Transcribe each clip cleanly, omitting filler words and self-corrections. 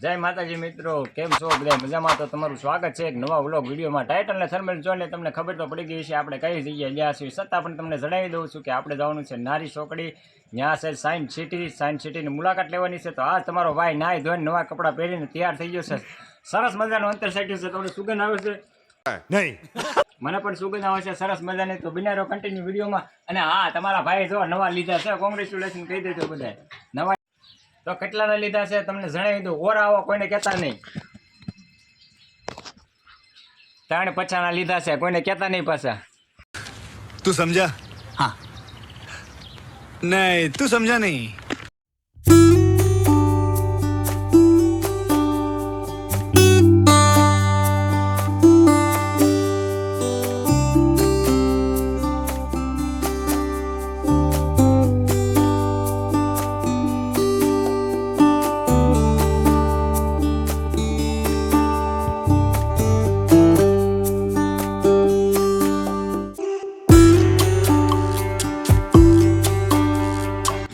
જય માતાજી મિત્રો, કેમ છો બધા મજામાં? તો તમારું સ્વાગત છે એક નવા વ્લોગ વિડીયોમાં. ટાઇટલ અને થંબનેલ જોઈને તમને ખબર તો પડી ગઈ છે આપણે કઈ જગ્યાએ ગયા છીએ. છતાં પણ તમને જણાવી દઉં છું કે આપણે જવાનું છે નારી ચોકડી. ત્યાં છે સાયન્સ સિટીની મુલાકાત લેવાની છે. તો આજ તમારો ભાઈ નાહી ધોઈને નવા કપડાં પહેરીને તૈયાર થઈ ગયો છે. સરસ મજાનું અંતર સાઈડ છે. તમને સુગંધ આવે છે? નહીં, મને પણ સુગંધ આવે છે સરસ મજાની. તો બિનારો કન્ટિન્યુ વિડીયોમાં. અને હા, તમારા ભાઈ જો નવા લીધા છે, કોંગ્રેચ્યુલેશન કહી દેજો બધા. નવા તો કેટલાના લીધા છે તમને જણાવી દઉં. ઓરા આવો કોઈને કહેતા નહીં. 350 લીધા છે, કોઈને કહેતા નહીં પાછા. તું સમજા? हाँ नहीं, તું સમજા નહીં.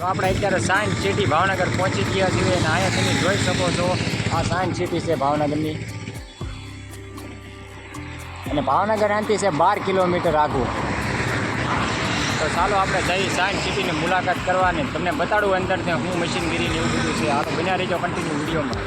આપણે અત્યારે સાયન્સ સિટી ભાવનગર પહોંચી ગયા છીએ અને અહીંયા તમે જોઈ શકો છો આ સાયન્સ સિટી છે ભાવનગરની. અને ભાવનગર આનાથી છે 12 કિલોમીટર આગું. તો ચાલો આપણે જઈ સાયન્સ સિટીની મુલાકાત કરવાની. તમને બતાડું અંદરથી હું મશીનગીરીને એવું બધું છે. હાલો બન્યા રહીજો કન્ટિન્યુ વિડીયોમાં.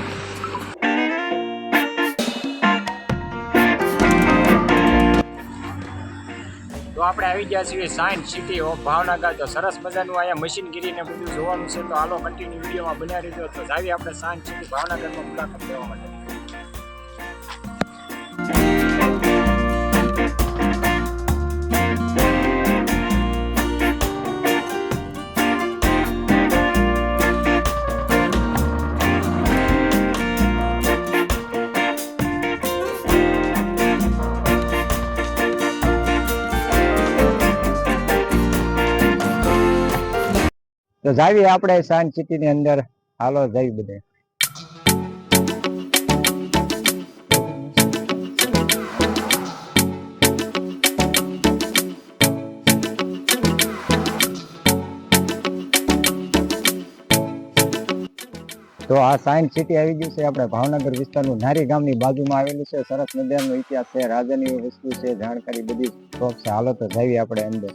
તો આપણે આવી ગયા છીએ સાયન્સ સિટી ઓફ ભાવનગર. તો સરસ મજાનું અહીંયા મશીનગીરીને બધું જોવાનું છે. તો હાલો કન્ટિન્યુ વિડીયોમાં બન્યા રહીજો. તો જાવી આપણે સાયન્સ સિટી ભાવનગરમાં મુલાકાત લેવા માટે. તો જાવી આપણે સાયન્સ સિટીની અંદર. હાલો જઈ બધે. તો આ સાયન્સ સિટી આવી ગયું છે આપણે ભાવનગર વિસ્તારનું નારી ગામની બાજુમાં આવેલું છે. સરસ મજાનો ઇતિહાસ છે, રાજાની વસ્તુ છે, જાણકારી બધી શોખ છે. હાલો તો જાવી આપણે અંદર.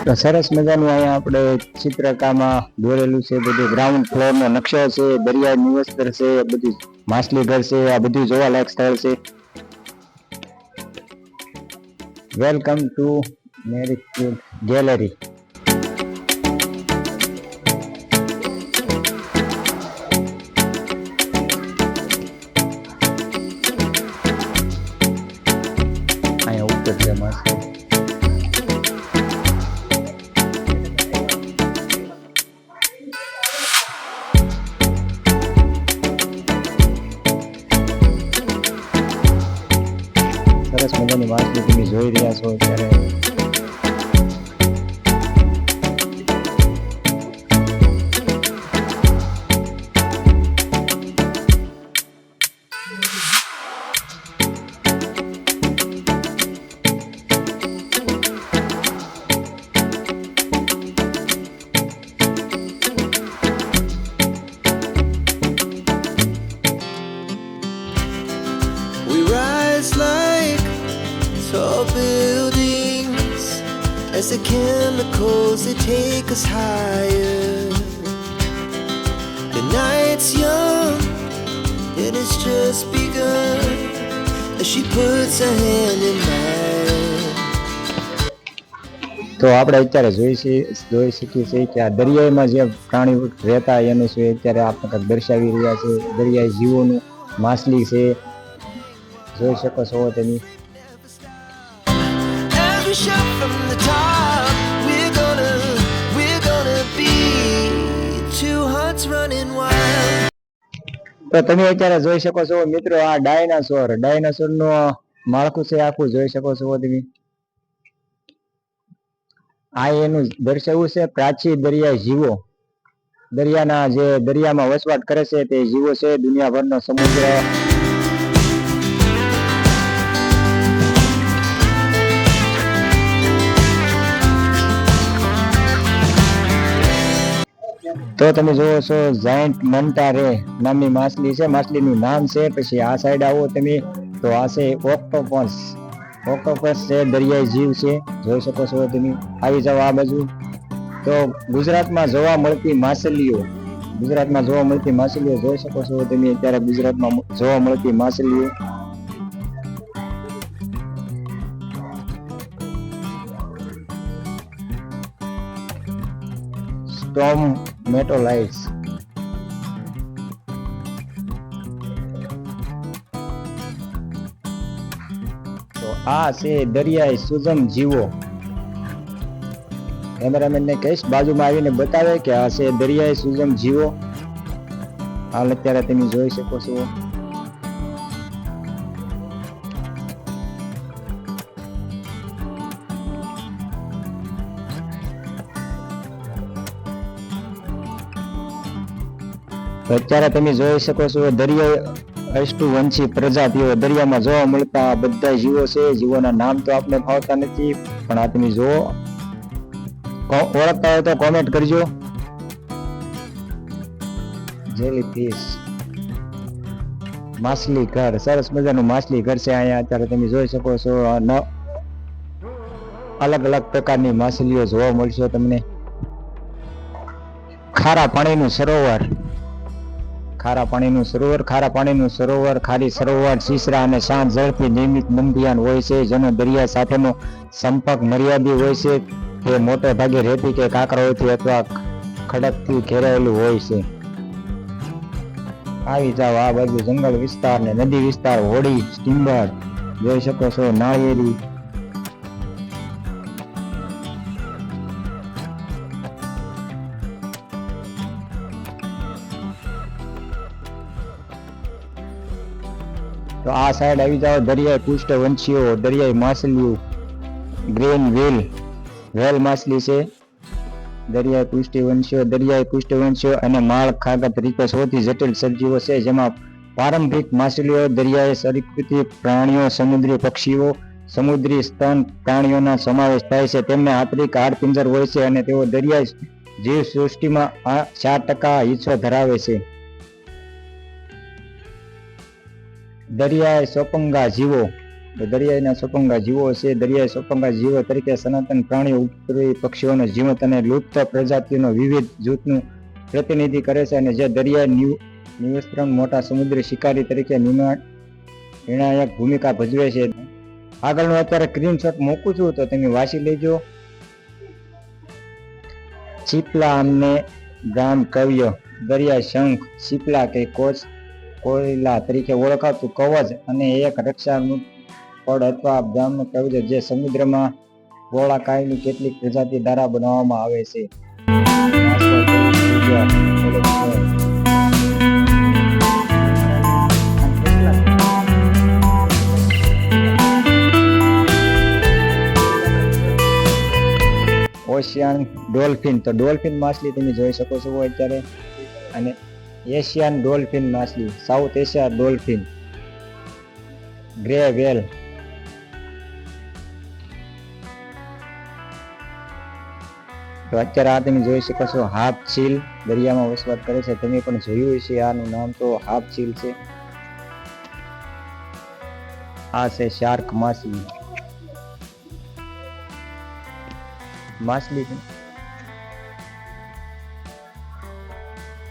તો સરસ મજાનું અહીંયા આપણે ચિત્રકામાં દોરેલું છે. બધું ગ્રાઉન્ડ ફ્લોરનો નકશો છે, દરિયા નિવસ્તર છે, બધું માછલી ઘર છે. આ બધું જોવાલાયક સ્થળ છે. Welcome to marry gallery. અહીંયા ઉપર છે માછલી. સરસ મજાની માછલી તમે જોઈ રહ્યા છો અત્યારે. We rise like tall buildings as the chemicals they take us higher. The night's young and it's just begun as she puts her hand in mine. તો આપણે અત્યારે જોઈ શકીએ છીએ કે આ દરિયામાં જે પ્રાણી રહેતા એનું શું અત્યારે આપણે કંઈક દર્શાવી રહ્યા છે. દરિયાઈ જીવોનું માછલી છે, જોઈ શકો છો તમે. Every shot from the top, we're gonna be two hearts running wild. તો તો તમે અત્યારે જોઈ શકો છો મિત્રો, આ ડાયનાસોર નું માળખું છે આખું જોઈ શકો છો તમે. આ એનું દર્શાવ્યું છે પ્રાચીન દરિયાઈ જીવો, દરિયામાં વસવાટ કરે છે તે જીવો છે. દુનિયાભરનો સમુદ્ર તો તમે જોવો છો જાયન્ટ મંટા રે નામની માછલી છે. માછલીનું નામ છે. પછી આ સાઈડ આવો તમે તો આ છે ઓક્ટોપસ છે, દરિયાઈ જીવ છે, જોઈ શકો છો તમે. આવી જાવ આ બાજુ. તો ગુજરાતમાં જોવા મળતી માછલીઓ જોઈ શકો છો તમે અત્યારે. ગુજરાતમાં જોવા મળતી માછલીઓ સ્ટોમેટોલાઇટ્સ. તો આ છે દરિયાઈ સૂક્ષ્મ જીવો. કેમેરામેન ને કહીશ બાજુમાં આવીને બતાવે કે આ છે દરિયાઈ સૂક્ષ્મ જીવો. હાલ અત્યારે તમે જોઈ શકો છો. અત્યારે તમે જોઈ શકો છો દરિયાઈ અષ્ટવંશી પ્રજાતિઓ દરિયામાં જોવા મળતા બધા જીવો છે. જીવોના નામ તો આપણે ફાવતા નથી, પણ આ તમે જુઓ, ઓળખતા હોય તો કોમેન્ટ કરજો. જેલીફિશ, માછલી ઘર, સરસ મજાનું માછલી ઘર છે અહીંયા. અત્યારે તમે જોઈ શકો છો અલગ અલગ પ્રકારની માછલીઓ જોવા મળશે તમને. ખારા પાણીનું સરોવર, ખારી સરોવર છીછરા અને શાંત જળથી નિયમિત બંધિયાન હોય છે, જેનો દરિયા સાથેનો સંપર્ક મર્યાદિત હોય છે. તે મોટે ભાગે રેતી કે કાંકરાઓથી અથવા ખડકથી ઘેરાયેલું હોય છે. આવી જાવ આ બાજુ જંગલ વિસ્તાર ને નદી વિસ્તાર, હોડી, સ્ટીમર જોઈ શકો છો, નાળિયેરી. તો આ સાઈડ આવી જાવ દરિયાઈ પૃષ્ઠવંશીઓ, દરિયાઈ માછલીઓ. ગ્રીન વેલ માછલી છે. દરિયાઈ પૃષ્ઠવંશીઓ અને માળખાગત રીતે સૌથી જટિલ સજીવો છે, જેમાં પારંપરિક માછલીઓ, દરિયાઈ સરીસૃપ પ્રાણીઓ, સમુદ્રી પક્ષીઓ, સમુદ્રી સ્તન પ્રાણીઓનો સમાવેશ થાય છે. તેમને આંતરિક હાડપિંજર હોય છે અને તેઓ દરિયાઈ જીવસૃષ્ટિમાં 4% હિસ્સો ધરાવે છે. દરિયાઈ સોપંગા જીવો, દરિયાઈના સોપંગા જીવો છે. દરિયાઈ સોપંગા જીવો તરીકે સનાતન પ્રાણીઓ, ઉપદ્રવી પક્ષીઓનો જીવંત અને લુપ્ત પ્રજાતિઓનો વિવિધ જૂથનું પ્રતિનિધિ કરે છે, અને જે દરિયાઈ નિવસ્ત્રણ મોટા સમુદ્રી શિકારી તરીકે નિર્ણાયક ભૂમિકા ભજવે છે. આગળનું અત્યારે સ્ક્રીનશોટ મૂકું છું તો તમે વાંચી લેજો. ચીપલા અમને ગામ કવ્ય, દરિયાઈ શંખ, ચીપલા કે કોયલા તરીકે ઓળખાતું કવચ અને એક રક્ષાનું પડ અથવા ગામનું કવચ જે સમુદ્રમાં ગોળાકારની કેટલીક પ્રજાતિ દ્વારા બનાવવામાં આવે છે. ઓશિયન ડોલ્ફિન, તો ડોલ્ફિન માછલી તમે જોઈ શકો છો અત્યારે. અને એશિયન ડોલ્ફિન માછલી, સાઉથ એશિયા ડોલ્ફિન, ગ્રે વેલ. તો અત્યારે આ તમે જોઈ શકો છો હાફ ચીલ, દરિયામાં વસવાટ કરે છે. તમે પણ જોયું હશે, આનું નામ તો હાફ ચીલ છે. આ છે શાર્ક માછલી.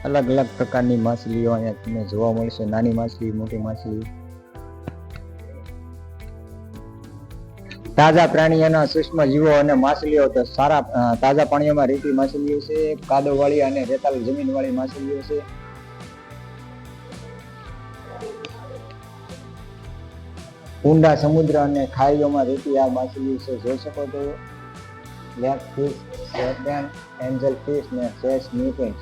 અલગ અલગ પ્રકારની માછલીઓ અહીંયા તમને જોવા મળશે. નાની માછલી, મોટી માછલી. તાજા પ્રાણીઓના સૂક્ષ્મ જીવો અને માછલીઓ, તો સારા તાજા પાણીઓમાં રહેતી માછલીઓ છે. કાદવવાળી અને રેતાળ જમીનવાળી માછલીઓ છે. ઊંડા સમુદ્ર અને ખાડીઓમાં રહેતી આ માછલીઓ છે. જોઈ શકો છો બ્લેક ફિશ, સેપેન, એન્જલ ફિશ ને સેસ ન્યુટન્સ.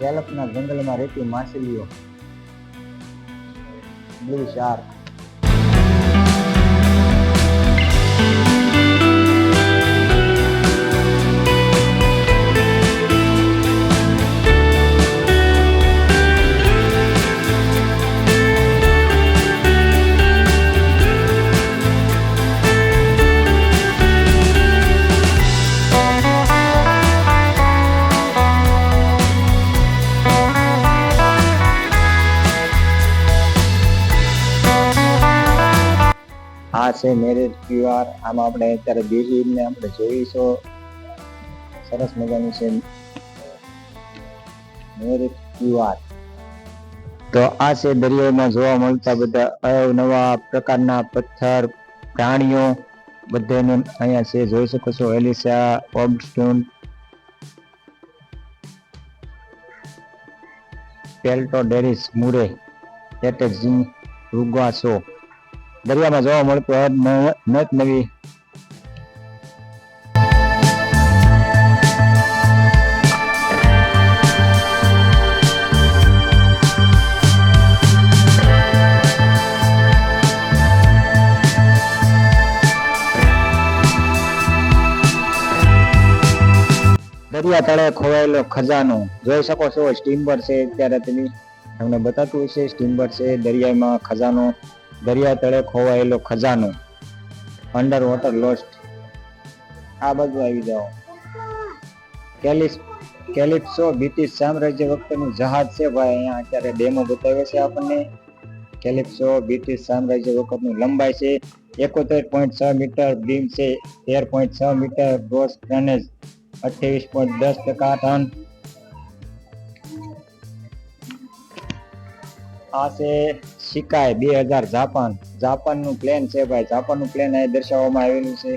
કેલપના જંગલમાં રહેતી માછલીઓ. Blue shark. આ છે મેરેજ ક્યુઆર. આમાં આપણે અત્યારે બેસીને આપણે જોઈશું. સરસ મજાનું છે મેરેજ ક્યુઆર. તો આ છે દરિયામાં જોવા મળતા બધા અવનવા પ્રકારના પથ્થર, પ્રાણીઓ બધાને અહીંયા છે, જોઈ શકો છો. એલિસા ઓબસ્ટોન, પેલ્ટોડેરિસ મુરે, એટેઝિંગ રૂગાસો. દરિયામાં જોવા મળતું નત નવી દરિયા તળે ખોવાયેલો ખજાનો જોઈ શકો છો. સ્ટીમર છે, અત્યારે તમને બતાતું હશે. સ્ટીમર છે, દરિયામાં ખજાનો, દરિયા તળે ખોવાયેલો ખજાનો, અંડર વોટર લોસ્ટ. આ બાજુ આવી જાઓ. કેલિપ્સો બ્રિટિશ સામ્રાજ્ય વખતનું જહાજ છે ભાઈ. અહીંયા અત્યારે ડેમો બતાવે છે આપણને. કેલિપ્સો બ્રિટિશ સામ્રાજ્ય વખતનું. લંબાઈ છે 71.6 મીટર, બીમ છે 13.6 મીટર, ગ્રોસ ટનેજ 28.10% ટન. આ છે શિકાય 2000 જાપાનનું પ્લેન છે ભાઈ. જાપાનનું પ્લેન અહીં દર્શાવવામાં આવેલું છે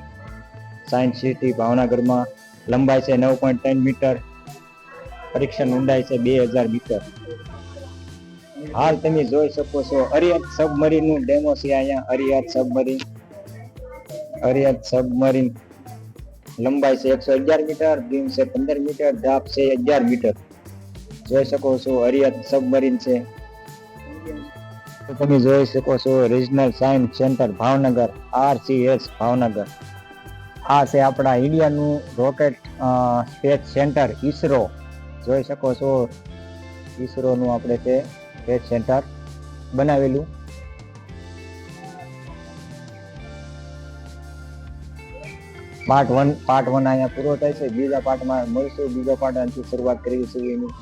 સાયન્સ સિટી ભાવનગરમાં. લંબાઈ છે 9.3 મીટર, પરીક્ષણ ઊંડાઈ છે 2000 મીટર. હાલ તમે જોઈ શકો છો અરિહંત સબમરીનનું ડેમો છે અહીંયા. અરિહંત સબમરીન. લંબાઈ છે 111 મીટર, બીમ છે 15 મીટર, ધાપ છે 11 મીટર. જોઈ શકો છો અરિહંત સબમરીન છે. તો તમે જોઈ શકો છો regional science centre Bhavnagar, RCS Bhavnagar. આ છે આપણા ઇન્ડિયાનું રોકેટ સ્પેસ સેન્ટર ઈસરો. જોઈ શકો છો ઈસરોનું આપણે તે સ્પેસ સેન્ટર બનાવેલું. પાર્ટ વન અહીંયા પૂરો થાય છે. બીજા પાર્ટમાં મળશું. બીજા પાર્ટ આથી શરૂઆત કરી છે એની.